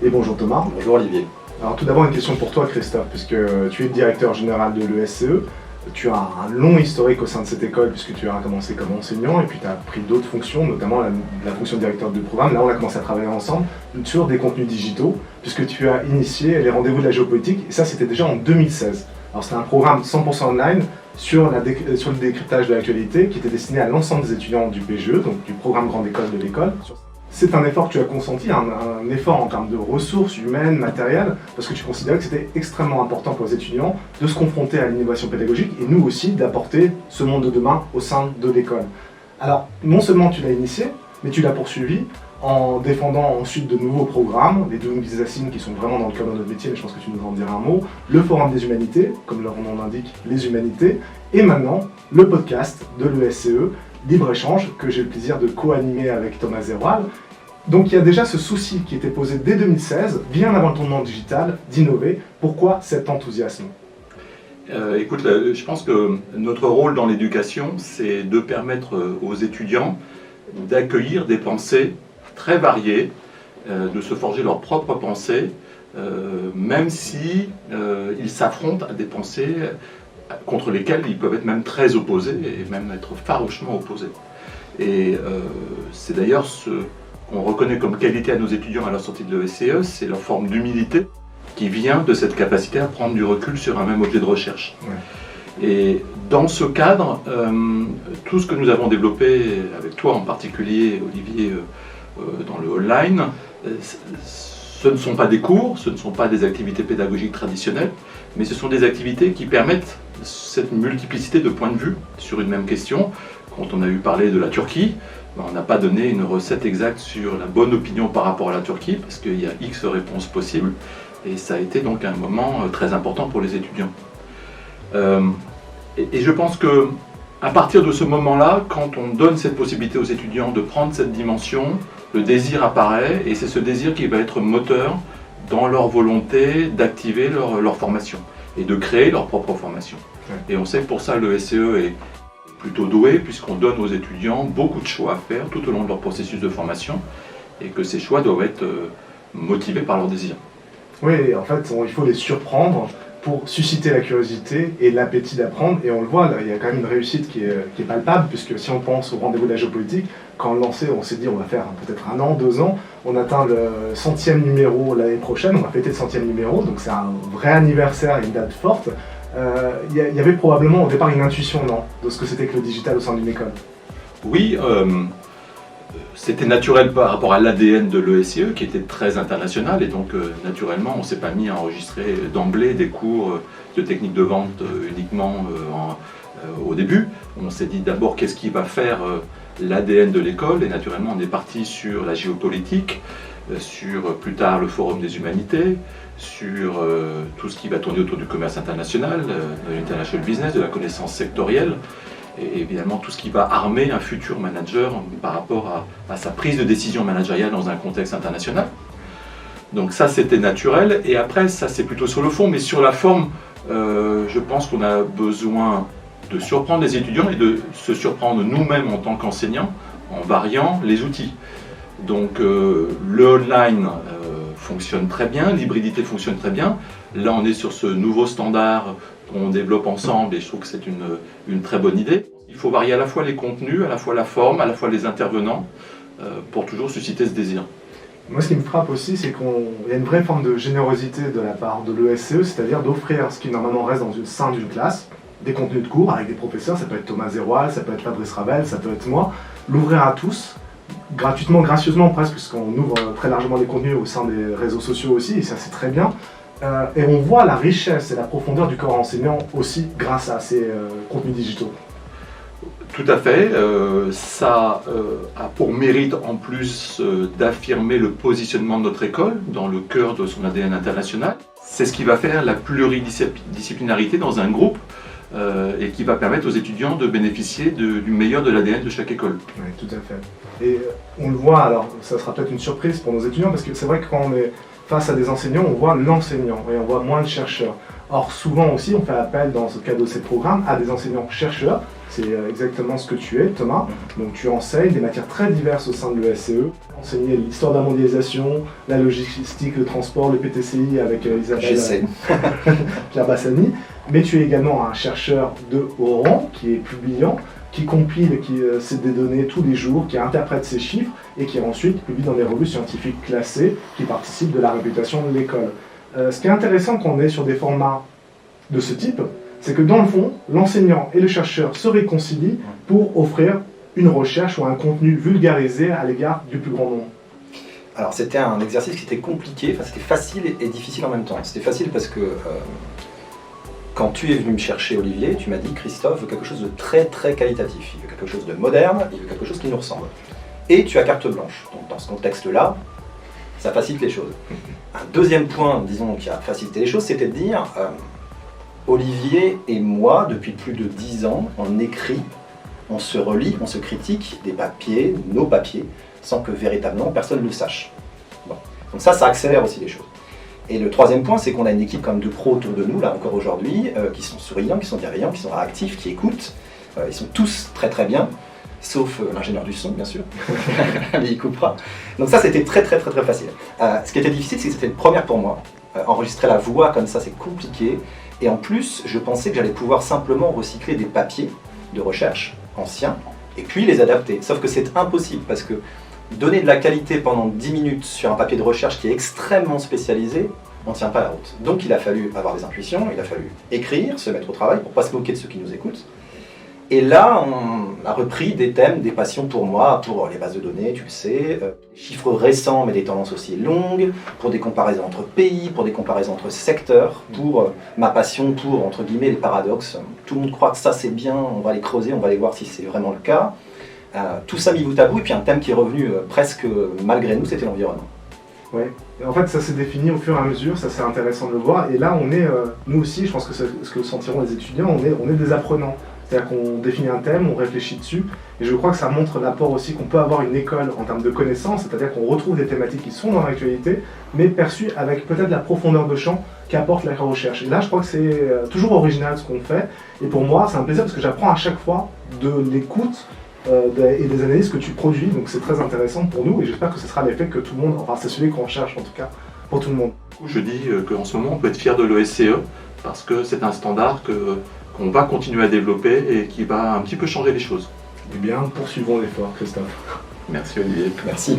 Et bonjour Thomas. Bonjour Olivier. Alors tout d'abord une question pour toi Christophe, puisque tu es directeur général de l'ESCE. Tu as un long historique au sein de cette école puisque tu as commencé comme enseignant et puis tu as pris d'autres fonctions, notamment la fonction de directeur de programme. Là on a commencé à travailler ensemble sur des contenus digitaux puisque tu as initié les rendez-vous de la géopolitique et ça c'était déjà en 2016. Alors c'était un programme 100% online sur le décryptage de l'actualité qui était destiné à l'ensemble des étudiants du PGE, donc du programme Grande École de l'école. C'est un effort que tu as consenti, un effort en termes de ressources humaines, matérielles, parce que tu considérais que c'était extrêmement important pour les étudiants de se confronter à l'innovation pédagogique et nous aussi d'apporter ce monde de demain au sein de l'école. Alors, non seulement tu l'as initié, mais tu l'as poursuivi en défendant ensuite de nouveaux programmes, les Doing Business qui sont vraiment dans le cœur de notre métier, mais je pense que tu nous en diras un mot, le Forum des Humanités, comme leur nom l'indique, les Humanités, et maintenant le podcast de l'ESCE, Libre-Échange, que j'ai le plaisir de co-animer avec Thomas Zeroual. Donc il y a déjà ce souci qui était posé dès 2016, bien avant le tournant digital, d'innover. Pourquoi cet enthousiasme ? Écoute, je pense que notre rôle dans l'éducation, c'est de permettre aux étudiants d'accueillir des pensées très variées, de se forger leurs propres pensées, même si ils s'affrontent à des pensées contre lesquelles ils peuvent être même très opposés et même être farouchement opposés. Et c'est d'ailleurs ce qu'on reconnaît comme qualité à nos étudiants à la sortie de l'ESCE, c'est leur forme d'humilité qui vient de cette capacité à prendre du recul sur un même objet de recherche. Ouais. Et dans ce cadre, tout ce que nous avons développé, avec toi en particulier, Olivier, dans le online, ce ne sont pas des cours, ce ne sont pas des activités pédagogiques traditionnelles, mais ce sont des activités qui permettent cette multiplicité de points de vue sur une même question. Quand on a eu parlé de la Turquie, on n'a pas donné une recette exacte sur la bonne opinion par rapport à la Turquie, parce qu'il y a X réponses possibles, et ça a été donc un moment très important pour les étudiants. Et je pense que à partir de ce moment-là, quand on donne cette possibilité aux étudiants de prendre cette dimension, le désir apparaît, et c'est ce désir qui va être moteur dans leur volonté d'activer leur formation et de créer leur propre formation. Et on sait que pour ça l'ESCE est plutôt doué, puisqu'on donne aux étudiants beaucoup de choix à faire tout au long de leur processus de formation, et que ces choix doivent être motivés par leur désir. Oui, en fait, il faut les surprendre pour susciter la curiosité et l'appétit d'apprendre. Et on le voit, là, il y a quand même une réussite qui est palpable, puisque si on pense au rendez-vous de la géopolitique, quand on le lançait, on s'est dit on va faire peut-être 1 an, 2 ans, on atteint le 100e numéro l'année prochaine, on va fêter le 100e numéro, donc c'est un vrai anniversaire et une date forte. Il y avait probablement au départ une intuition, non, de ce que c'était que le digital au sein d'une école. Oui, c'était naturel par rapport à l'ADN de l'ESCE qui était très international, et donc naturellement on ne s'est pas mis à enregistrer d'emblée des cours de technique de vente uniquement au début. On s'est dit d'abord qu'est-ce qui va faire l'ADN de l'école, et naturellement on est parti sur la géopolitique, sur plus tard le Forum des Humanités, sur tout ce qui va tourner autour du commerce international, de l'international business, de la connaissance sectorielle, et évidemment tout ce qui va armer un futur manager par rapport à sa prise de décision managériale dans un contexte international. Donc ça c'était naturel, et après ça c'est plutôt sur le fond, mais sur la forme, je pense qu'on a besoin de surprendre les étudiants et de se surprendre nous-mêmes en tant qu'enseignants en variant les outils. Donc le online fonctionne très bien, l'hybridité fonctionne très bien. Là on est sur ce nouveau standard qu'on développe ensemble, et je trouve que c'est une très bonne idée. Il faut varier à la fois les contenus, à la fois la forme, à la fois les intervenants, pour toujours susciter ce désir. Moi, ce qui me frappe aussi, c'est qu'il y a une vraie forme de générosité de la part de l'ESCE, c'est-à-dire d'offrir ce qui normalement reste dans le sein d'une classe, des contenus de cours avec des professeurs, ça peut être Thomas Zeroual, ça peut être Fabrice Ravel, ça peut être moi, l'ouvrir à tous, gratuitement, gracieusement presque, puisqu'on ouvre très largement les contenus au sein des réseaux sociaux aussi, et ça c'est très bien. Et on voit la richesse et la profondeur du corps enseignant aussi grâce à ces contenus digitaux. Tout à fait, ça a pour mérite en plus d'affirmer le positionnement de notre école dans le cœur de son ADN international. C'est ce qui va faire la pluridisciplinarité dans un groupe et qui va permettre aux étudiants de bénéficier du meilleur de l'ADN de chaque école. Oui, tout à fait. Et on le voit, alors ça sera peut-être une surprise pour nos étudiants, parce que c'est vrai que quand on est face à des enseignants, on voit l'enseignant et on voit moins le chercheur. Or, souvent aussi, on fait appel, dans ce cadre de ces programmes, à des enseignants-chercheurs. C'est exactement ce que tu es, Thomas. Donc, tu enseignes des matières très diverses au sein de l'ESCE. Enseigner l'histoire de la mondialisation, la logistique, le transport, le PTCI avec Isabelle Pierre Bassani. Mais tu es également un chercheur de haut rang qui est publiant, qui compile, qui cède des données tous les jours, qui interprète ces chiffres et qui ensuite publie dans des revues scientifiques classées qui participent de la réputation de l'école. Ce qui est intéressant quand on est sur des formats de ce type, c'est que dans le fond, l'enseignant et le chercheur se réconcilient pour offrir une recherche ou un contenu vulgarisé à l'égard du plus grand nombre. Alors c'était un exercice qui était compliqué, enfin c'était facile et difficile en même temps. C'était facile parce que quand tu es venu me chercher, Olivier, tu m'as dit Christophe veut quelque chose de très très qualitatif, il veut quelque chose de moderne, il veut quelque chose qui nous ressemble. Et tu as carte blanche. Donc dans ce contexte-là, ça facilite les choses. Un deuxième point, disons, qui a facilité les choses, c'était de dire Olivier et moi, depuis plus de 10 ans, on écrit, on se relit, on se critique des papiers, nos papiers, sans que véritablement personne ne le sache. Bon. Donc ça accélère aussi les choses. Et le troisième point, c'est qu'on a une équipe comme de pros autour de nous, là encore aujourd'hui, qui sont souriants, qui sont bienveillants, qui sont réactifs, qui écoutent. Ils sont tous très très bien, sauf l'ingénieur du son, bien sûr, mais il coupera. Donc ça, c'était très facile. Ce qui était difficile, c'est que c'était une première pour moi. Enregistrer la voix comme ça, c'est compliqué. Et en plus, je pensais que j'allais pouvoir simplement recycler des papiers de recherche anciens et puis les adapter. Sauf que c'est impossible parce que donner de la qualité pendant 10 minutes sur un papier de recherche qui est extrêmement spécialisé, on ne tient pas la route. Donc il a fallu avoir des intuitions, il a fallu écrire, se mettre au travail pour ne pas se moquer de ceux qui nous écoutent. Et là, on a repris des thèmes, des passions pour moi, pour les bases de données, tu le sais, chiffres récents mais des tendances aussi longues, pour des comparaisons entre pays, pour des comparaisons entre secteurs, pour ma passion pour, entre guillemets, les paradoxes. Tout le monde croit que ça c'est bien, on va les creuser, on va aller voir si c'est vraiment le cas. Tout ça mis bout à bout, et puis un thème qui est revenu presque malgré nous, c'était l'environnement. Oui, en fait ça s'est défini au fur et à mesure, ça c'est intéressant de le voir, et là on est, nous aussi, je pense que c'est ce que sentiront les étudiants, on est des apprenants. C'est-à-dire qu'on définit un thème, on réfléchit dessus, et je crois que ça montre l'apport aussi qu'on peut avoir une école en termes de connaissances, c'est-à-dire qu'on retrouve des thématiques qui sont dans l'actualité, mais perçues avec peut-être la profondeur de champ qu'apporte la recherche. Et là, je crois que c'est toujours original ce qu'on fait, et pour moi, c'est un plaisir parce que j'apprends à chaque fois de l'écoute et des analyses que tu produis, donc c'est très intéressant pour nous, et j'espère que ce sera l'effet que tout le monde, enfin c'est celui qu'on cherche en tout cas, pour tout le monde. Je dis qu'en ce moment, on peut être fier de l'ESCE, parce que c'est un standard qu'on va continuer à développer et qui va un petit peu changer les choses. Eh bien, poursuivons l'effort, Christophe. Merci Olivier. Merci.